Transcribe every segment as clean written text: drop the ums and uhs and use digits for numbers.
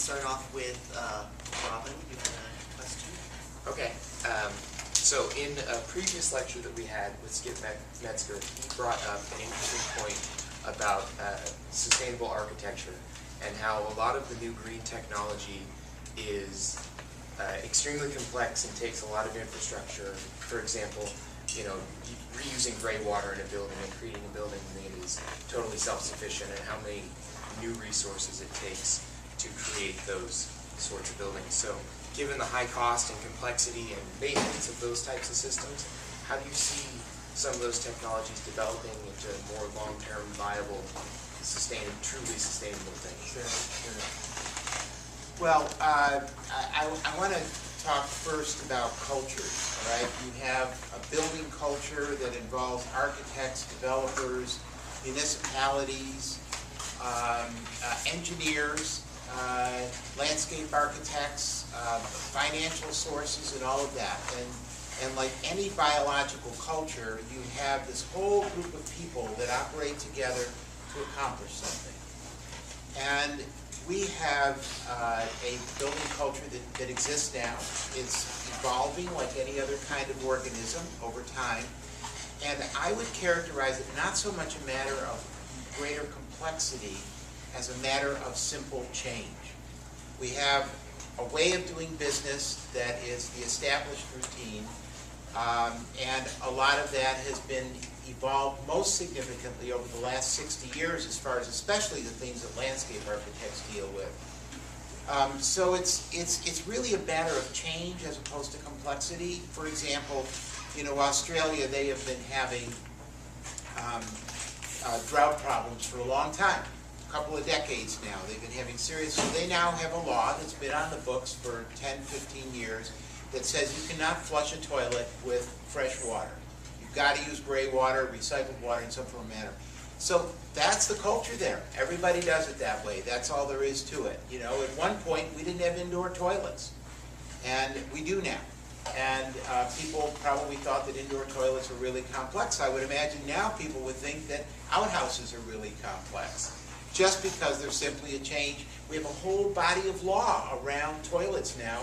start off with Robin. You had a question? Okay. So in a previous lecture that we had with Skip Metzger, he brought up an interesting point about sustainable architecture and how a lot of the new green technology is extremely complex and takes a lot of infrastructure. For example, you know, reusing gray water in a building and creating a building that is totally self-sufficient, and how many new resources it takes to create those sorts of buildings. So given the high cost and complexity and maintenance of those types of systems, how do you see some of those technologies developing into more long-term viable, truly sustainable things? Sure. Well, I want to talk first about cultures, all right? You have a building culture that involves architects, developers, municipalities, engineers, landscape architects, financial sources, and all of that. And like any biological culture, you have this whole group of people that operate together to accomplish something. And we have a building culture that exists now. It's evolving like any other kind of organism over time. And I would characterize it not so much a matter of greater complexity as a matter of simple change. We have a way of doing business that is the established routine, and a lot of that has been evolved most significantly over the last 60 years as far as especially the things that landscape architects deal with. So it's really a matter of change as opposed to complexity. For example, you know, Australia, they have been having drought problems for a long time. A couple of decades now. They've been having serious, so they now have a law that's been on the books for 10, 15 years that says you cannot flush a toilet with fresh water. You've got to use gray water, recycled water in some form or manner. So that's the culture there. Everybody does it that way. That's all there is to it. You know, at one point we didn't have indoor toilets, and we do now. And people probably thought that indoor toilets were really complex. I would imagine now people would think that outhouses are really complex, just because there's simply a change. We have a whole body of law around toilets now.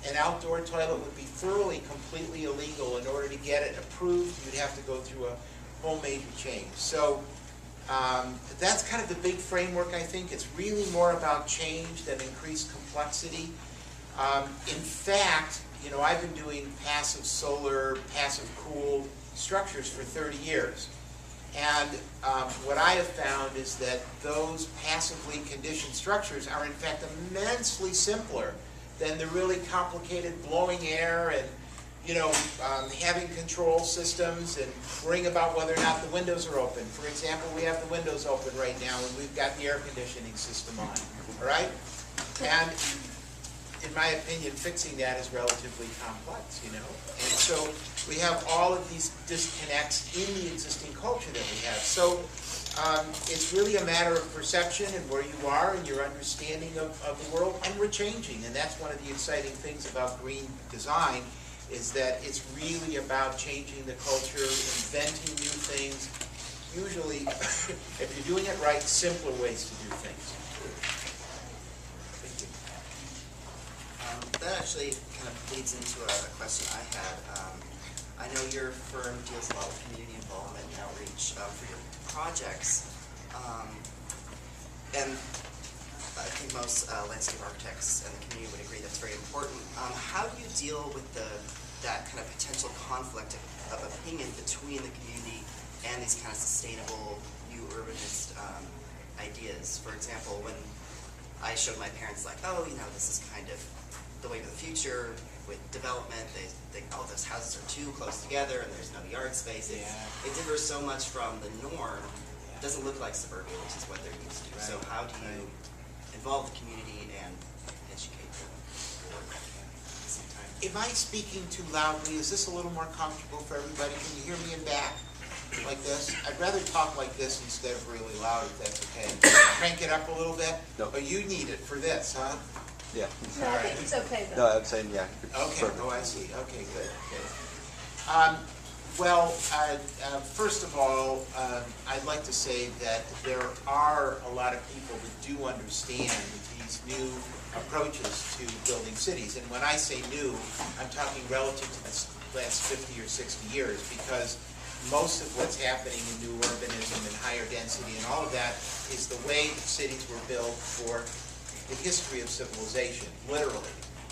An outdoor toilet would be thoroughly, completely illegal. In order to get it approved, you'd have to go through a whole major change. So that's kind of the big framework, I think. It's really more about change than increased complexity. In fact, you know, I've been doing passive solar, passive cooled structures for 30 years. And what I have found is that those passively conditioned structures are in fact immensely simpler than the really complicated blowing air and, you know, having control systems and worrying about whether or not the windows are open. For example, we have the windows open right now and we've got the air conditioning system on, all right? And in my opinion, fixing that is relatively complex, you know? And so we have all of these disconnects in the existing culture that we have. So it's really a matter of perception and where you are and your understanding of the world, and we're changing. And that's one of the exciting things about green design, is that it's really about changing the culture, inventing new things, usually, if you're doing it right, simpler ways to do things. That actually kind of leads into a question I had. I know your firm deals a lot with community involvement and outreach for your projects, and I think most landscape architects and the community would agree that's very important. How do you deal with that kind of potential conflict of opinion between the community and these kind of sustainable new urbanist ideas? For example, when I showed my parents, like, oh, you know, this is kind of the way of the future with development, they think, oh, those houses are too close together and there's no yard space. It differs so much from the norm. It doesn't look like suburbia, which is what they're used to. Right. So how do you involve the community and educate them at the same time? Am I speaking too loudly? Is this a little more comfortable for everybody? Can you hear me in back like this? I'd rather talk like this instead of really loud, if that's okay. Crank it up a little bit? No. Oh, you need it for this, huh? Yeah. No, I think it's okay though. No, I'm saying, yeah. Okay. Perfect. Oh, I see. Okay, good. Well, first of all, I'd like to say that there are a lot of people that do understand these new approaches to building cities. And when I say new, I'm talking relative to the last 50 or 60 years, because most of what's happening in new urbanism and higher density and all of that is the way cities were built for the history of civilization, literally.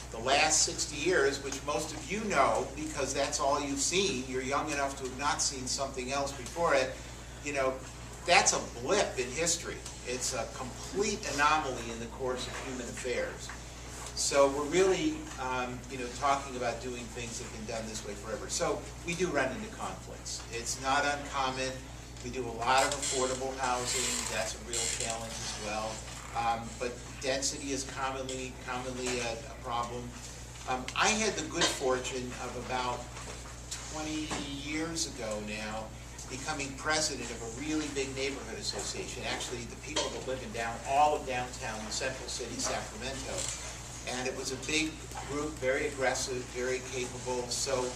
The last 60 years, which most of you know because that's all you've seen, you're young enough to have not seen something else before it, you know, that's a blip in history. It's a complete anomaly in the course of human affairs. So we're really, you know, talking about doing things that have been done this way forever. So we do run into conflicts. It's not uncommon. We do a lot of affordable housing. That's a real challenge as well. But density is commonly a problem. I had the good fortune of about 20 years ago now becoming president of a really big neighborhood association. Actually, the people that live in all of downtown Central City, Sacramento. And it was a big group, very aggressive, very capable. So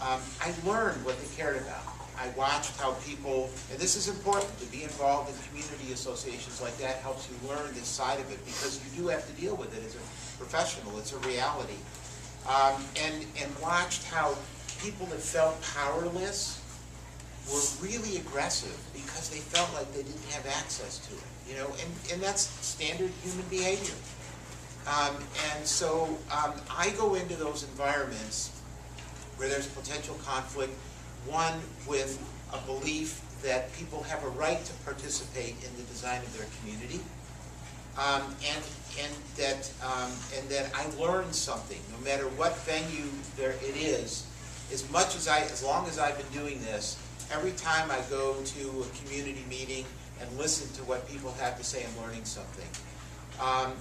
I learned what they cared about. I watched how people, and this is important, to be involved in community associations like that helps you learn this side of it, because you do have to deal with it as a professional. It's a reality. And watched how people that felt powerless were really aggressive because they felt like they didn't have access to it. You know, and that's standard human behavior. And so I go into those environments where there's potential conflict, one with a belief that people have a right to participate in the design of their community, and that I learn something, no matter what venue it is. As long as I've been doing this, every time I go to a community meeting and listen to what people have to say, I'm learning something.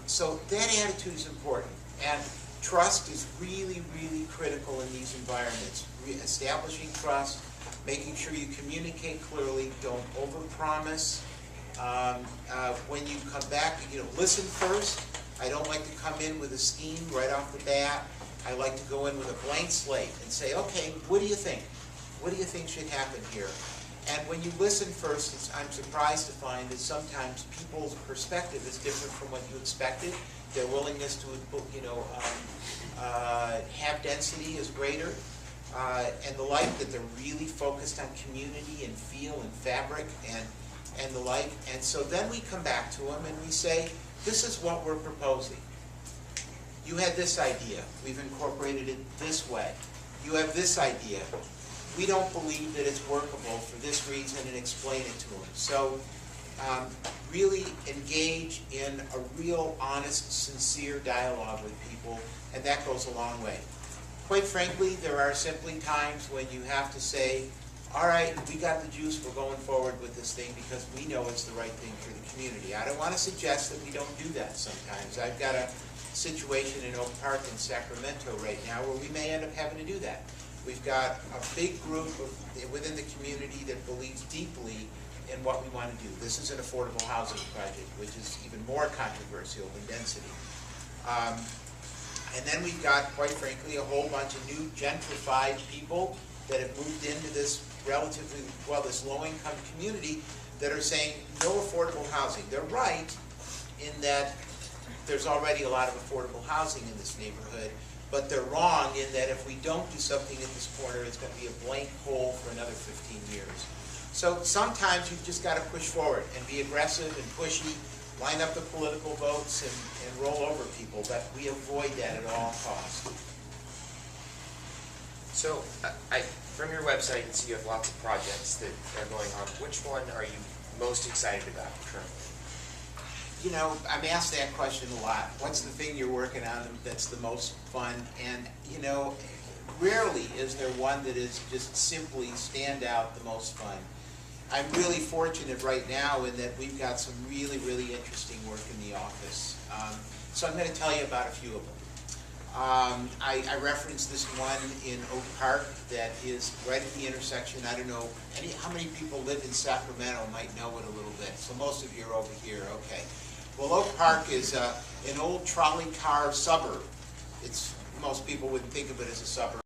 So that attitude is important, and trust is really, really critical in these environments. Establishing trust, making sure you communicate clearly, don't overpromise. When you come back, you know, listen first. I don't like to come in with a scheme right off the bat. I like to go in with a blank slate and say, okay, what do you think? What do you think should happen here? And when you listen first, I'm surprised to find that sometimes people's perspective is different from what you expected. Their willingness to, you know, have density is greater, and the like, that they're really focused on community and feel and fabric and the like. And so then we come back to them and we say, this is what we're proposing. You had this idea. We've incorporated it this way. You have this idea. We don't believe that it's workable for this reason, and explain it to them. So really engage in a real, honest, sincere dialogue with people, and that goes a long way. Quite frankly, there are simply times when you have to say, all right, we got the juice, we're going forward with this thing because we know it's the right thing for the community. I don't want to suggest that we don't do that sometimes. I've got a situation in Oak Park in Sacramento right now where we may end up having to do that. We've got a big group within the community that believes deeply in what we want to do. This is an affordable housing project, which is even more controversial than density. And then we've got, quite frankly, a whole bunch of new gentrified people that have moved into this relatively, well, this low-income community that are saying no affordable housing. They're right in that there's already a lot of affordable housing in this neighborhood, but they're wrong in that if we don't do something at this corner, it's going to be a blank hole for another 15 years. So sometimes you've just got to push forward and be aggressive and pushy, line up the political votes and roll over people, but we avoid that at all costs. So, from your website, you see you have lots of projects that are going on. Which one are you most excited about currently? You know, I'm asked that question a lot. What's the thing you're working on that's the most fun? And, you know, rarely is there one that is just simply stand out the most fun. I'm really fortunate right now in that we've got some really, really interesting work in the office. So I'm going to tell you about a few of them. I referenced this one in Oak Park that is right at the intersection. I don't know how many people live in Sacramento might know it a little bit. So most of you are over here. Okay. Well, Oak Park is an old trolley car suburb. Most people wouldn't think of it as a suburb.